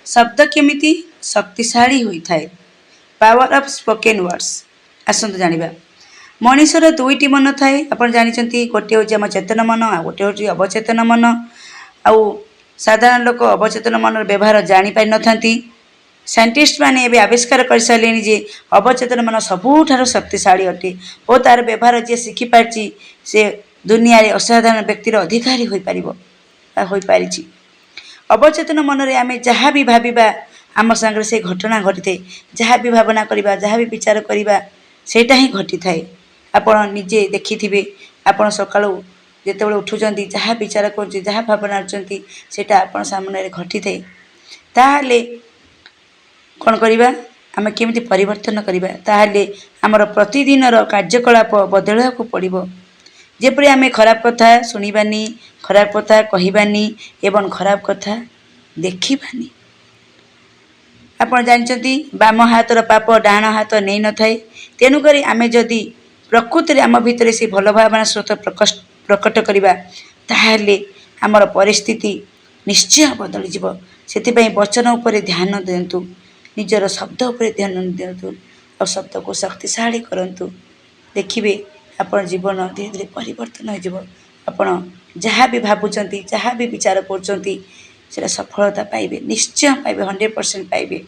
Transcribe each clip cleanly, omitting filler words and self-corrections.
शब्द केमिति शक्तिशाली होता है। पावर ऑफ स्पोकन वर्ड्स आसतु जानिबा। मनीषर दुईटी मन थाए आपण जानिचंती गोटे होची आम चेतन मन आ गोटे होची अवचेतन मन। आउ साधारण लोक अवचेतन मन व्यवहार जानी पारि नथांती। साइंटिस्ट माने एबे आविष्कार कर सालेनी जे अवचेतन मन सबुठारो शक्तिशाली अटे और तार व्यवहार जे शिखि पारची से दुनिया रे असाधारण व्यक्तिर अधिकारी होई पारिबो होई पारिची। अवचेतन मन रे आमे जहाँ भी भाबिबा आम संगे से घटना घटी थाए। जहाँ भी भावना करिबा जहाँ भी विचार करिबा सेटा ही घटी थाए। आपण निजे देखिथिबे आपण सकाळू जेतेबेले उठुचंती जहाँ विचार करछि जहाँ भावना करछंती सेटा आपण सामने रे घटी थाए। ताहाले कौन करिबा आमे केमिति परिवर्तन करिबा ताहाले हमर प्रतिदिनर कार्यकलाप बदलैको पड़िबो। जेपरि आमे खराब कथा सुनिबानी खराब कथा कहिबानी एवं खराब कथा देखिबानी। आपण जानचंती बाम हातर पाप डाण हाथ नै न थाए। तेनुकरी आमे जदि प्रकृति आम भितर से भल भावना स्रोत प्रकट करिबा ताहाले हमर परिस्थिति निश्चय बदली जिवो। सेतिपई वचन उपरे ध्यान दियंतु निजर शब्द उपरे ध्यान दियंतु और शब्द को शक्तिशाली करंतु। देखिबे आपण जीवन धीरे धीरे परिवर्तन हो जिवो। आपण जहाँ भी भाबुचंती जहाँ भी विचार करचंती सेटा सफलता पाइबे निश्चय पाइबे 100% पाइबे।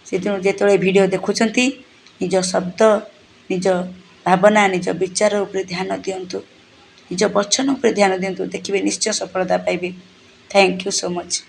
से जेतोले वीडियो देखुचंती निज शब्द निज भावना निज विचार उपरे ध्यान दियंतु निज वचन उपरे ध्यान दियंतु देखिबे निश्चय सफलता पाइबे। Thank you so much.